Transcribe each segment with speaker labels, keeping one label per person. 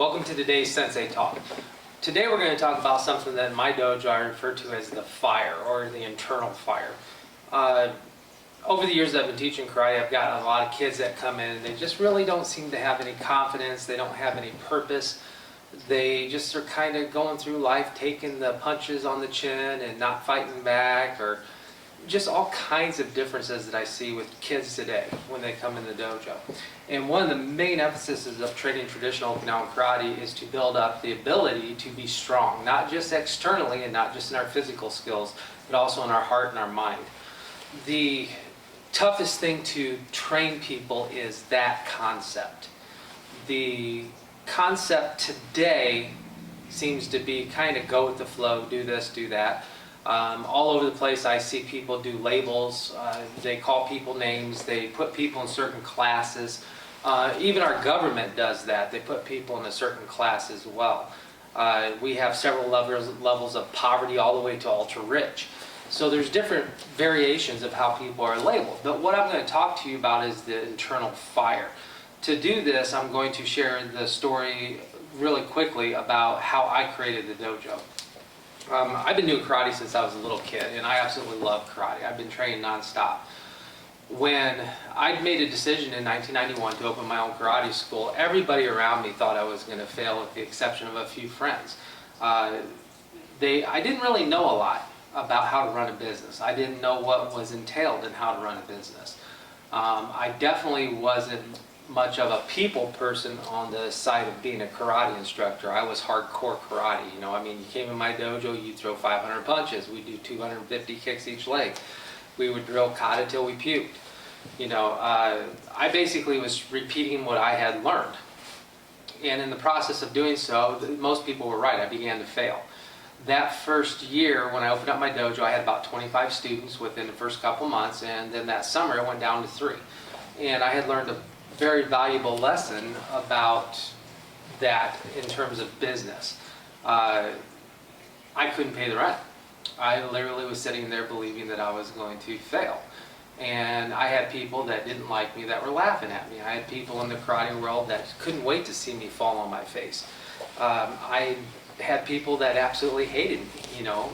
Speaker 1: Welcome to today's Sensei Talk. Today we're going to talk about something that in my dojo I refer to as the fire, or the internal fire. Over the years that I've been teaching karate, I've gotten a lot of kids that come in and they just really don't seem to have any confidence, they don't have any purpose. They just are kind of going through life taking the punches on the chin and not fighting back, or just all kinds of differences that I see with kids today when they come in the dojo. And one of the main emphases of training traditional Okinawan karate is to build up the ability to be strong, not just externally and not just in our physical skills, but also in our heart and our mind. The toughest thing to train people is that concept. The concept today seems to be kind of go with the flow, do this, do that. All over the place I see people do labels, they call people names, they put people in certain classes. Even our government does that, they put people in a certain class as well. We have several levels of poverty all the way to ultra rich. So there's different variations of how people are labeled. But what I'm going to talk to you about is the internal fire. To do this, I'm going to share the story really quickly about how I created the dojo. I've been doing karate since I was a little kid, and I absolutely love karate. I've been training nonstop. When I made a decision in 1991 to open my own karate school, everybody around me thought I was going to fail with the exception of a few friends. I didn't really know a lot about how to run a business. I didn't know what was entailed in how to run a business. I definitely wasn't much of a people person on the side of being a karate instructor. I was hardcore karate. You know, I mean, you came in my dojo, you'd throw 500 punches. We'd do 250 kicks each leg. We would drill kata till we puked. You know, I basically was repeating what I had learned. And in the process of doing so, most people were right. I began to fail. That first year, when I opened up my dojo, I had about 25 students within the first couple months, and then that summer it went down to 3. And I had learned a very valuable lesson about that in terms of business. I couldn't pay the rent. I literally was sitting there believing that I was going to fail. And I had people that didn't like me that were laughing at me. I had people in the karate world that couldn't wait to see me fall on my face. I had people that absolutely hated me, you know,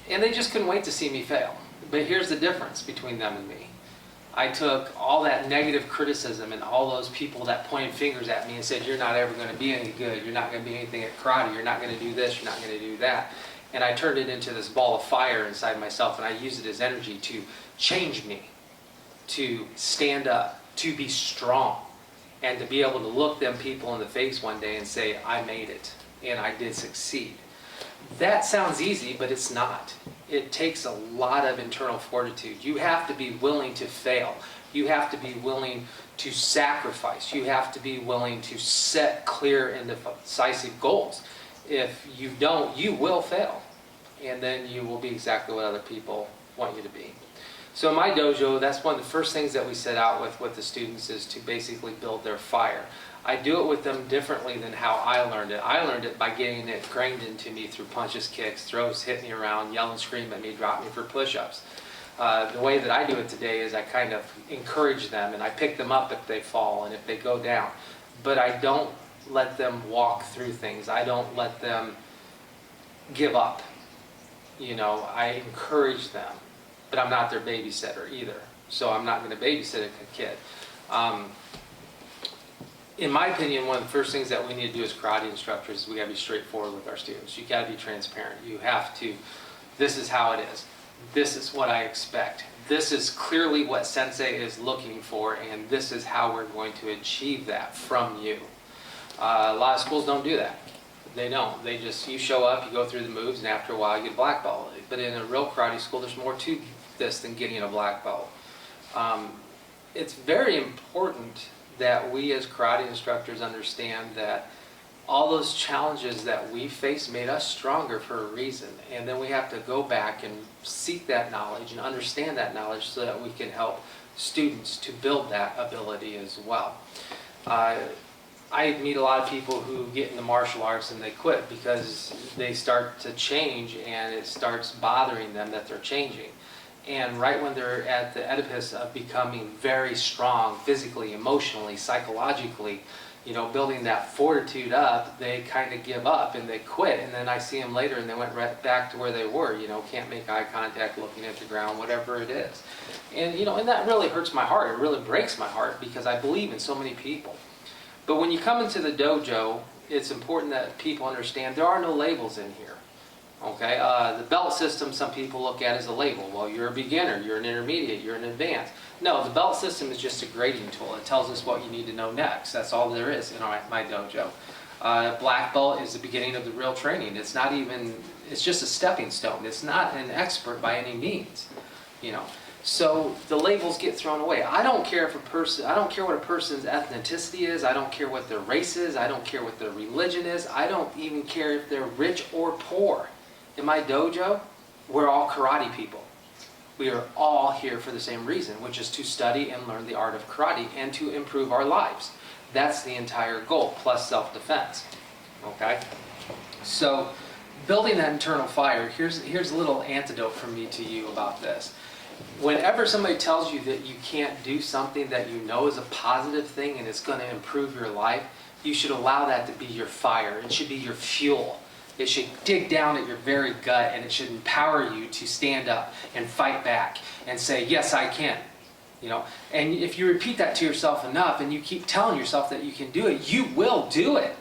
Speaker 1: and they just couldn't wait to see me fail. But here's the difference between them and me. I took all that negative criticism and all those people that pointed fingers at me and said, you're not ever going to be any good, you're not going to be anything at karate, you're not going to do this, you're not going to do that. And I turned it into this ball of fire inside myself, and I used it as energy to change me, to stand up, to be strong, and to be able to look them people in the face one day and say, I made it, and I did succeed. That sounds easy, but it's not. It takes a lot of internal fortitude. You have to be willing to fail. You have to be willing to sacrifice. You have to be willing to set clear and decisive goals. If you don't, you will fail. And then you will be exactly what other people want you to be. So in my dojo, that's one of the first things that we set out with the students, is to basically build their fire. I do it with them differently than how I learned it. I learned it by getting it ingrained into me through punches, kicks, throws, hit me around, yell and scream at me, drop me for push-ups. The way that I do it today is I kind of encourage them, and I pick them up if they fall and if they go down. But I don't let them walk through things. I don't let them give up. You know, I encourage them, but I'm not their babysitter either. So I'm not going to babysit a kid. In my opinion, one of the first things that we need to do as karate instructors is we got to be straightforward with our students. You got to be transparent. You have to, this is how it is. This is what I expect. This is clearly what Sensei is looking for, and this is how we're going to achieve that from you. A lot of schools don't do that. They don't. They just, you show up, you go through the moves, and after a while you get a black belt. But in a real karate school, there's more to this than getting a black belt. It's very important that we as karate instructors understand that all those challenges that we face made us stronger for a reason. And then we have to go back and seek that knowledge and understand that knowledge so that we can help students to build that ability as well. I meet a lot of people who get into martial arts and they quit because they start to change and it starts bothering them that they're changing. And right when they're at the edifice of becoming very strong physically, emotionally, psychologically, building that fortitude up, they kind of give up and they quit. And then I see them later and they went right back to where they were, can't make eye contact, looking at the ground, whatever it is. And, and that really hurts my heart. It really breaks my heart because I believe in so many people. But when you come into the dojo, it's important that people understand there are no labels in here. Okay, the belt system some people look at as a label. Well, you're a beginner, you're an intermediate, you're an advanced. No, the belt system is just a grading tool. It tells us what you need to know next. That's all there is in my dojo. Black belt is the beginning of the real training. It's not even, it's just a stepping stone. It's not an expert by any means, So the labels get thrown away. I don't care I don't care what a person's ethnicity is. I don't care what their race is. I don't care what their religion is. I don't even care if they're rich or poor. In my dojo, we're all karate people. We are all here for the same reason, which is to study and learn the art of karate and to improve our lives. That's the entire goal, plus self-defense. Okay? So, building that internal fire, here's a little antidote from me to you about this. Whenever somebody tells you that you can't do something that you know is a positive thing and it's going to improve your life, you should allow that to be your fire. It should be your fuel. It should dig down at your very gut, and it should empower you to stand up and fight back and say, yes, I can. And if you repeat that to yourself enough and you keep telling yourself that you can do it, you will do it.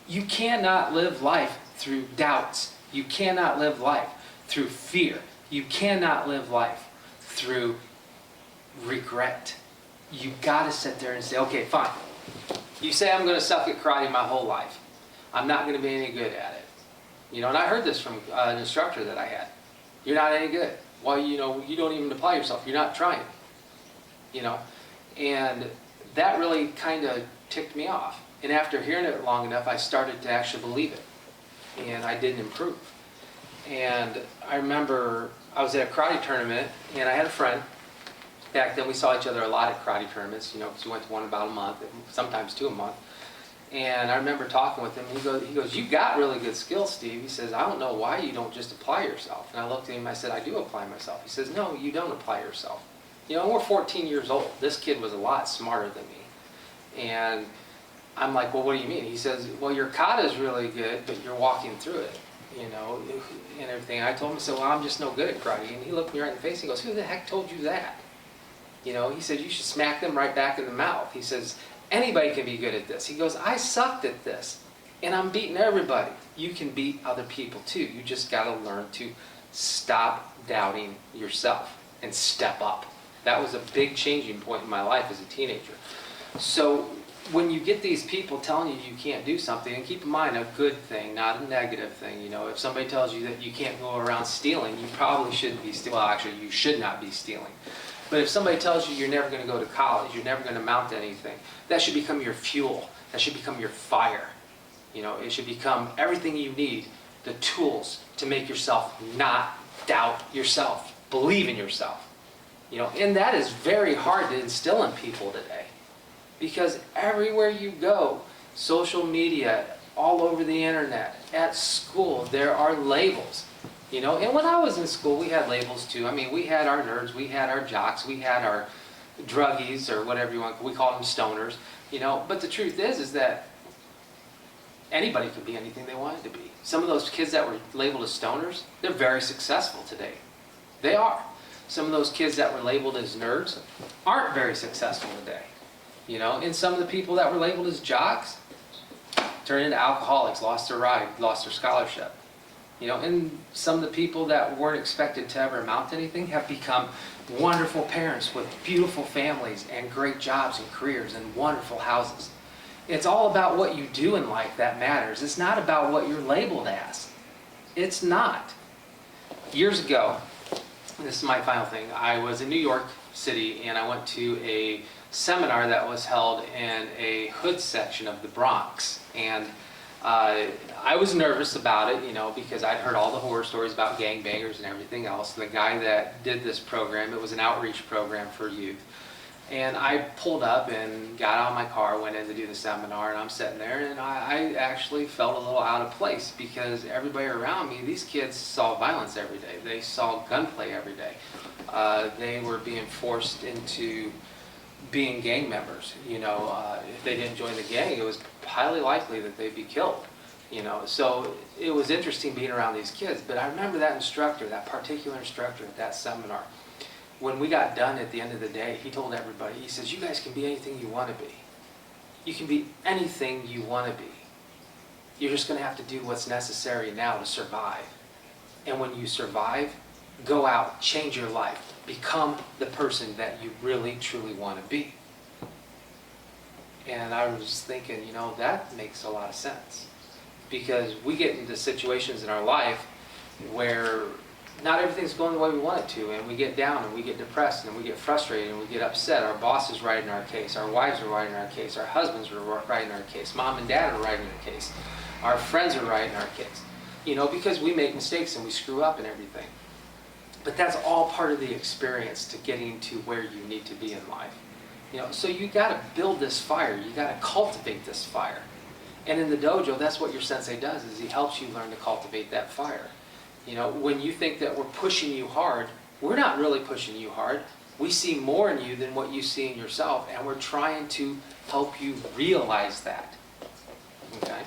Speaker 1: You cannot live life through doubts. You cannot live life through fear. You cannot live life through regret. You got to sit there and say, okay, fine. You say I'm going to suck at karate my whole life. I'm not going to be any good at it. And I heard this from an instructor that I had. You're not any good. Well, you don't even apply yourself. You're not trying. And that really kind of ticked me off. And after hearing it long enough, I started to actually believe it. And I didn't improve. And I remember I was at a karate tournament, and I had a friend. Back then, we saw each other a lot at karate tournaments, because we went to one about a month, sometimes two a month. And I remember talking with him. He goes, you got really good skills, Steve. He says, I don't know why you don't just apply yourself. And I looked at him, I said, I do apply myself. He says, no, you don't apply yourself. We're 14 years old. This kid was a lot smarter than me. And I'm like, well, what do you mean? He says, well, your kata is really good, but you're walking through it, and everything. I told him, I said, well, I'm just no good at karate. And he looked me right in the face and he goes, who the heck told you that? He said, you should smack them right back in the mouth. He says, anybody can be good at this. He goes, I sucked at this, and I'm beating everybody. You can beat other people too. You just got to learn to stop doubting yourself and step up. That was a big changing point in my life as a teenager. So when you get these people telling you you can't do something, and keep in mind a good thing, not a negative thing. If somebody tells you that you can't go around stealing, you probably shouldn't be stealing. Well, actually, you should not be stealing. But if somebody tells you you're never going to go to college, you're never going to amount to anything, that should become your fuel. That should become your fire. It should become everything you need, the tools to make yourself not doubt yourself, believe in yourself. And that is very hard to instill in people today. Because everywhere you go, social media, all over the internet, at school, there are labels. And when I was in school, we had labels too. We had our nerds, we had our jocks, we had our druggies, or whatever you want, we called them stoners. But the truth is that anybody could be anything they wanted to be. Some of those kids that were labeled as stoners, they're very successful today. They are. Some of those kids that were labeled as nerds aren't very successful today. And some of the people that were labeled as jocks turned into alcoholics, lost their ride, lost their scholarship. And some of the people that weren't expected to ever amount to anything have become wonderful parents with beautiful families and great jobs and careers and wonderful houses. It's all about what you do in life that matters. It's not about what you're labeled as. It's not. Years ago, this is my final thing, I was in New York City and I went to a seminar that was held in a hood section of the Bronx. And I was nervous about it, because I'd heard all the horror stories about gangbangers and everything else. The guy that did this program, it was an outreach program for youth. And I pulled up and got out of my car, went in to do the seminar, and I'm sitting there, and I actually felt a little out of place because everybody around me, these kids saw violence every day. They saw gunplay every day. They were being forced into being gang members. If they didn't join the gang, it was highly likely that they'd be killed. So it was interesting being around these kids. But I remember that instructor, that particular instructor at that seminar, when we got done at the end of the day, he told everybody, he says, you guys can be anything you want to be. You can be anything you want to be. You're just going to have to do what's necessary now to survive. And when you survive, go out, change your life, become the person that you really, truly want to be. And I was thinking, that makes a lot of sense. Because we get into situations in our life where not everything's going the way we want it to, and we get down and we get depressed and we get frustrated and we get upset. Our boss is writing our case, our wives are writing our case, our husbands are writing our case, mom and dad are writing our case, our friends are writing our case. Because we make mistakes and we screw up and everything. But that's all part of the experience to getting to where you need to be in life. So you got to build this fire. You got to cultivate this fire. And in the dojo, that's what your sensei does, is he helps you learn to cultivate that fire. When you think that we're pushing you hard, we're not really pushing you hard. We see more in you than what you see in yourself, and we're trying to help you realize that. Okay?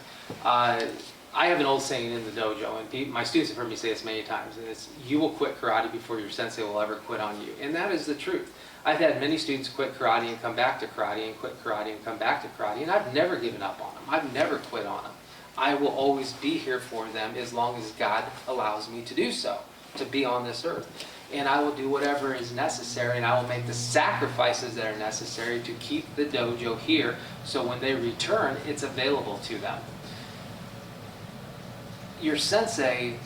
Speaker 1: I have an old saying in the dojo, and my students have heard me say this many times, and it's, you will quit karate before your sensei will ever quit on you. And that is the truth. I've had many students quit karate and come back to karate, and quit karate and come back to karate, and I've never given up on them. I've never quit on them. I will always be here for them as long as God allows me to do so, to be on this earth. And I will do whatever is necessary, and I will make the sacrifices that are necessary to keep the dojo here, so when they return, it's available to them. Your sensei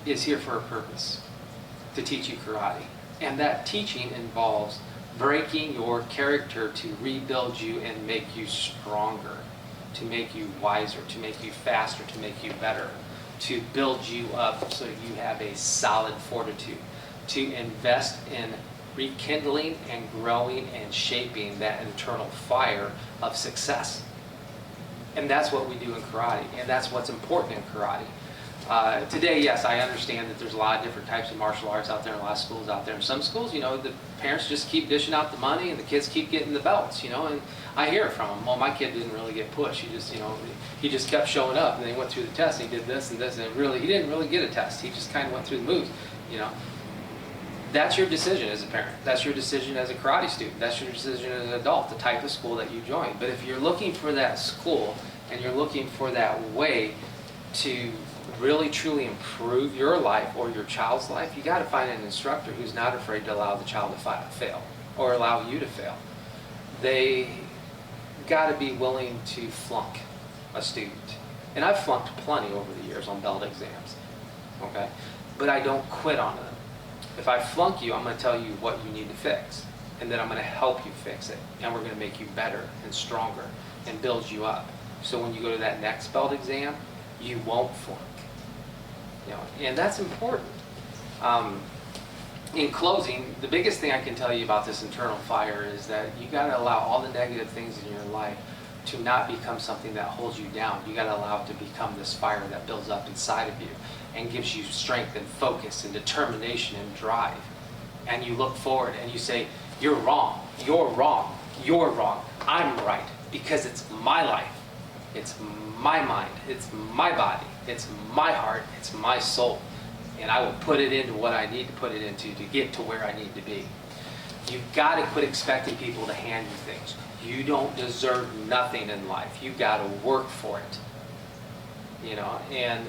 Speaker 1: is here for a purpose, to teach you karate. And that teaching involves breaking your character to rebuild you and make you stronger, to make you wiser, to make you faster, to make you better, to build you up so you have a solid fortitude, to invest in rekindling and growing and shaping that internal fire of success. And that's what we do in karate, and that's what's important in karate. Today, yes, I understand that there's a lot of different types of martial arts out there, and a lot of schools out there. In some schools, the parents just keep dishing out the money and the kids keep getting the belts, and I hear it from them. Well, my kid didn't really get pushed. He just kept showing up, and then he went through the test, and he did this and this, and he didn't really get a test. He just kind of went through the moves, That's your decision as a parent. That's your decision as a karate student. That's your decision as an adult, the type of school that you join. But if you're looking for that school and you're looking for that way to really truly improve your life or your child's life, you got to find an instructor who's not afraid to allow the child to fail or allow you to fail. They got to be willing to flunk a student. And I've flunked plenty over the years on belt exams, okay? But I don't quit on them. If I flunk you, I'm going to tell you what you need to fix, and then I'm going to help you fix it, and we're going to make you better and stronger and build you up. So when you go to that next belt exam, you won't flunk. And that's important. In closing, the biggest thing I can tell you about this internal fire is that you got to allow all the negative things in your life to not become something that holds you down. You got to allow it to become this fire that builds up inside of you and gives you strength and focus and determination and drive. And you look forward and you say, you're wrong, you're wrong, you're wrong, I'm right, because it's my life, it's my mind, it's my body, it's my heart, it's my soul. And I will put it into what I need to put it into to get to where I need to be. You've got to quit expecting people to hand you things. You don't deserve nothing in life. You've got to work for it. And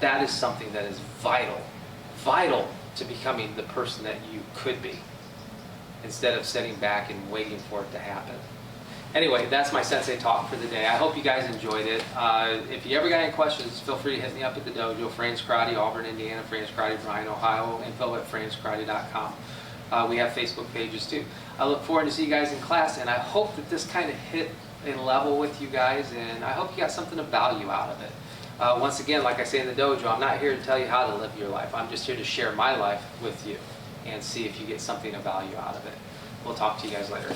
Speaker 1: that is something that is vital to becoming the person that you could be, instead of sitting back and waiting for it to happen. Anyway, that's my Sensei talk for the day. I hope you guys enjoyed it. If you ever got any questions, feel free to hit me up at the dojo, Fran's Karate, Auburn, Indiana, Fran's Karate, Bryan, Ohio, info@franskarate.com. We have Facebook pages too. I look forward to see you guys in class, and I hope that this kind of hit a level with you guys, and I hope you got something of value out of it. Once again, like I say in the dojo, I'm not here to tell you how to live your life. I'm just here to share my life with you and see if you get something of value out of it. We'll talk to you guys later.